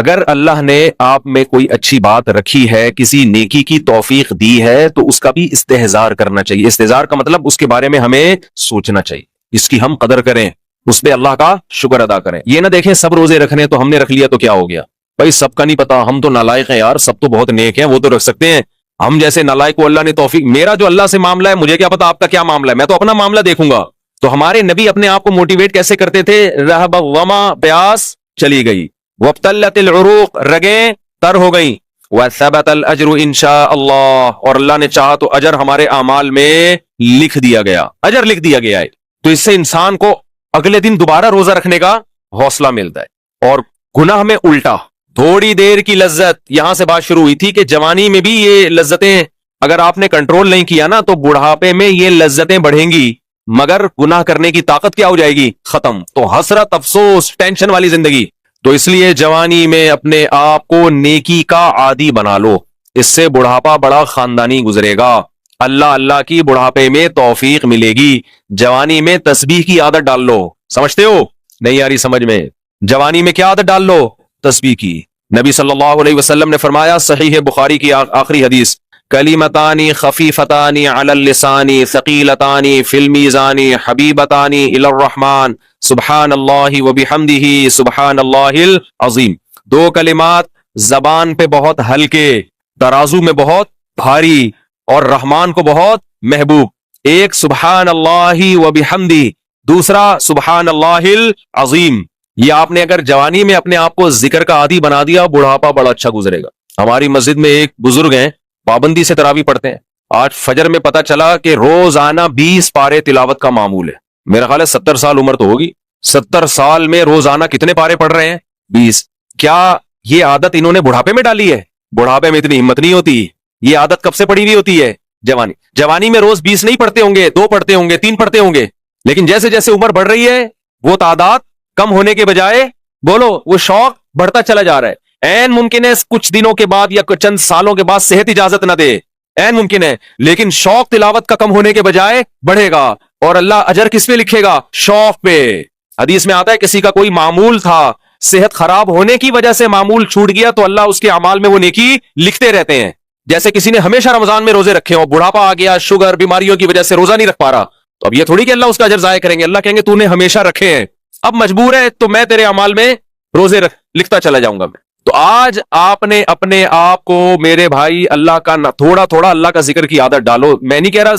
اگر اللہ نے آپ میں کوئی اچھی بات رکھی ہے، کسی نیکی کی توفیق دی ہے، تو اس کا بھی استحضار کرنا چاہیے۔ استحضار کا مطلب اس کے بارے میں ہمیں سوچنا چاہیے، اس کی ہم قدر کریں، اس پہ اللہ کا شکر ادا کریں۔ یہ نہ دیکھیں سب روزے رکھنے تو ہم نے رکھ لیا تو کیا ہو گیا، بھائی سب کا نہیں پتا، ہم تو نالائق ہیں یار، سب تو بہت نیک ہیں، وہ تو رکھ سکتے ہیں، ہم جیسے نالائق کو اللہ نے توفیق، میرا جو اللہ سے معاملہ ہے مجھے کیا پتا آپ کا کیا معاملہ ہے، میں تو اپنا معاملہ دیکھوں گا۔ تو ہمارے نبی اپنے آپ کو موٹیویٹ کیسے کرتے تھے؟ رہب الظما، پیاس چلی گئی، وابتلت العروق، رگیں تر ہو گئیں، وثبت الاجر انشاء اللہ، اور اللہ نے چاہا تو اجر ہمارے اعمال میں لکھ دیا گیا، اجر لکھ دیا گیا ہے۔ تو اس سے انسان کو اگلے دن دوبارہ روزہ رکھنے کا حوصلہ ملتا ہے۔ اور گناہ میں الٹا، تھوڑی دیر کی لذت، یہاں سے بات شروع ہوئی تھی کہ جوانی میں بھی یہ لذتیں اگر آپ نے کنٹرول نہیں کیا نا تو بڑھاپے میں یہ لذتیں بڑھیں گی، مگر گناہ کرنے کی طاقت کیا ہو جائے گی؟ ختم۔ تو حسرت، افسوس، ٹینشن والی زندگی۔ تو اس لیے جوانی میں اپنے آپ کو نیکی کا عادی بنا لو، اس سے بڑھاپا بڑا خاندانی گزرے گا، اللہ اللہ کی بڑھاپے میں توفیق ملے گی۔ جوانی میں تسبیح کی عادت ڈال لو، سمجھتے ہو؟ نہیں آ رہی سمجھ میں؟ جوانی میں کیا عادت ڈال لو؟ تسبیح کی۔ نبی صلی اللہ علیہ وسلم نے فرمایا، صحیح بخاری کی آخری حدیث، کلمتانی خفیفتانی علی اللسانی ثقیلتانی فی المیزانی حبیبتانی الی الرحمن سبحان اللہ وبحمدہ سبحان اللہ العظیم۔ دو کلمات زبان پہ بہت ہلکے، ترازو میں بہت بھاری، اور رحمان کو بہت محبوب۔ ایک سبحان اللہ وبحمدہ، دوسرا سبحان اللہ العظیم۔ یہ آپ نے اگر جوانی میں اپنے آپ کو ذکر کا عادی بنا دیا، بڑھاپا بڑا اچھا گزرے گا۔ ہماری مسجد میں ایک بزرگ ہیں، پابندی سے تراویح پڑھتے ہیں، آج فجر میں پتا چلا کہ روزانہ 20 پارے تلاوت کا معمول ہے۔ میرا خیال ہے 70 سال عمر تو ہوگی، 70 سال میں روزانہ کتنے پارے پڑھ رہے ہیں؟ 20۔ کیا یہ عادت انہوں نے بڑھاپے میں ڈالی ہے؟ بڑھاپے میں اتنی ہمت نہیں ہوتی، یہ عادت کب سے پڑی ہوئی ہوتی ہے؟ جوانی میں روز 20 نہیں پڑھتے ہوں گے، 2 پڑھتے ہوں گے، 3 پڑھتے ہوں گے، لیکن جیسے جیسے عمر بڑھ رہی ہے وہ تعداد کم ہونے کے بجائے بولو وہ شوق بڑھتا چلا جا رہا ہے۔ این ممکن ہے کچھ دنوں کے بعد یا چند سالوں کے بعد صحت اجازت نہ دے، این ممکن ہے، لیکن شوق تلاوت کا کم ہونے کے بجائے بڑھے گا، اور اللہ اجر کس پہ لکھے گا؟ شوق پہ۔ حدیث میں آتا ہے کسی کا کوئی معمول تھا، صحت خراب ہونے کی وجہ سے معمول چھوٹ گیا تو اللہ اس کے اعمال میں وہ نیکی لکھتے رہتے ہیں۔ جیسے کسی نے ہمیشہ رمضان میں روزے رکھے ہوں، بڑھاپا آ گیا، شوگر، بیماریوں کی وجہ سے روزہ نہیں رکھ پا رہا، تو اب یہ تھوڑی کہ اللہ اس کا اجر ضائع کریں گے، اللہ کہیں گے تو نے ہمیشہ رکھے ہیں، اب مجبور ہے تو میں تیرے اعمال میں روزے لکھتا چلا جاؤں گا میں۔ تو آج آپ نے اپنے آپ کو میرے بھائی اللہ کا تھوڑا تھوڑا اللہ کا ذکر کی عادت ڈالو۔ میں نہیں کہہ رہا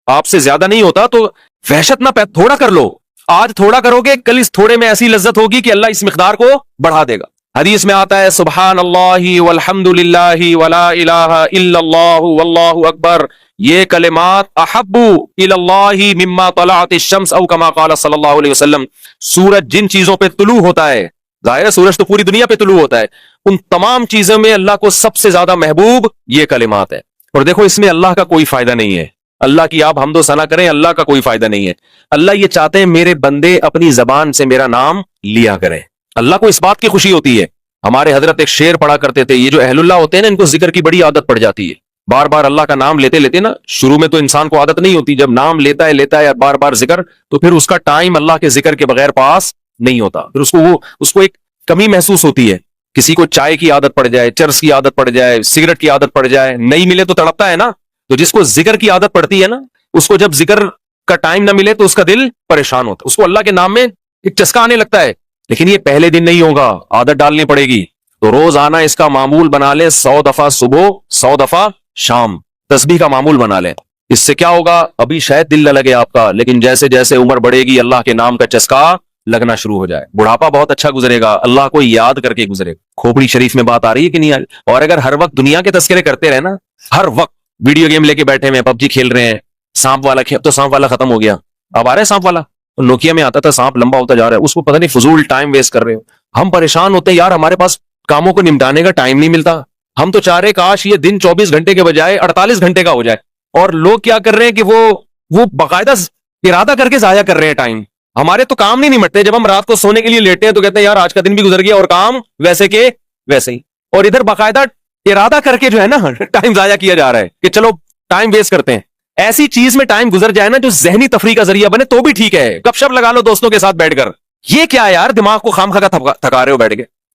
آپ سے زیادہ نہیں ہوتا تو وحشت نہ تھوڑا کر لو، آج تھوڑا کرو گے کل اس تھوڑے میں ایسی لذت ہوگی کہ اللہ اس مقدار کو بڑھا دے گا۔ حدیث میں آتا ہے سبحان اللہ والحمد للہ ولا الہ الا اللہ واللہ اکبر، یہ کلمات احب الی اللہ مما طلعت الشمس او کما قال صلی اللہ علیہ وسلم۔ سورج جن چیزوں پہ طلوع ہوتا ہے، ظاہر ہے سورج تو پوری دنیا پہ طلوع ہوتا ہے، ان تمام چیزوں میں اللہ کو سب سے زیادہ محبوب یہ کلمات ہے۔ اور دیکھو اس میں اللہ کا کوئی فائدہ نہیں ہے، اللہ کی آپ حمد و ثنا کریں، اللہ کا کوئی فائدہ نہیں ہے۔ اللہ یہ چاہتے ہیں میرے بندے اپنی زبان سے میرا نام لیا کریں، اللہ کو اس بات کی خوشی ہوتی ہے۔ ہمارے حضرت ایک شعر پڑھا کرتے تھے، یہ جو اہل اللہ ہوتے ہیں نا ان کو ذکر کی بڑی عادت پڑ جاتی ہے، بار بار اللہ کا نام لیتے لیتے نا، شروع میں تو انسان کو عادت نہیں ہوتی، جب نام لیتا ہے بار بار ذکر، تو پھر اس کا ٹائم اللہ کے ذکر کے بغیر پاس نہیں ہوتا، پھر اس کو ایک کمی محسوس ہوتی ہے۔ کسی کو چائے کی عادت پڑ جائے، چرس کی عادت پڑ جائے، سگریٹ کی عادت پڑ جائے، نہیں ملے تو تڑپتا ہے نا۔ تو جس کو ذکر کی عادت پڑتی ہے نا، اس کو جب ذکر کا ٹائم نہ ملے تو اس کا دل پریشان ہوتا ہے، اس کو اللہ کے نام میں ایک چسکا آنے لگتا ہے۔ لیکن یہ پہلے دن نہیں ہوگا، عادت ڈالنی پڑے گی۔ تو روز آنا اس کا معمول بنا لیں، 100 دفعہ صبح، 100 دفعہ شام تسبیح کا معمول بنا لیں۔ اس سے کیا ہوگا؟ ابھی شاید دل نہ لگے آپ کا، لیکن جیسے جیسے عمر بڑھے گی اللہ کے نام کا چسکا لگنا شروع ہو جائے، بڑھاپا بہت اچھا گزرے گا، اللہ کو یاد کر کے گزرے گا۔ کھوپڑی شریف میں بات آ رہی ہے کہ نہیں آ رہی؟ اور اگر ہر وقت دنیا کے تذکرے کرتے رہے نا، ہر وقت ویڈیو گیم لے کے بیٹھے ہیں، PUBG کھیل رہے ہیں، سانپ والا تو سانپ والا ختم ہو گیا، اب آ رہا ہے سانپ والا، نوکیا میں آتا تھا سانپ لمبا ہوتا جا رہا ہے، اس کو پتہ نہیں فضول ٹائم ویسٹ کر رہے ہو۔ ہم پریشان ہوتے ہیں یار، ہمارے پاس کاموں کو نمٹانے کا ٹائم نہیں ملتا، ہم تو چاہ رہے کاش یہ دن 24 گھنٹے کے بجائے 48 گھنٹے کا ہو جائے، اور لوگ کیا کر رہے ہیں کہ وہ باقاعدہ ارادہ کر کے ضائع کر رہے ہیں ٹائم۔ ہمارے تو کام نہیں نمٹتے، جب ہم رات کو سونے کے لیے لیٹے ہیں تو کہتے ہیں یار آج کا دن بھی گزر گیا اور کام ویسے کے ویسے ہی، اور ادھر باقاعدہ ارادہ کر کے جو ہے نا ٹائم ضائع کیا جا رہا ہے کہ چلو ٹائم ویسٹ کرتے ہیں۔ ایسی چیز میں ٹائم گزر جائے نا جو ذہنی تفریح کا ذریعہ بنے تو بھی ٹھیک ہے، گپ شپ لگا لو دوستوں کے ساتھ بیٹھ کر، یہ کیا ہے یار دماغ کو خام خواہ تھکا رہے ہو بیٹھ کے۔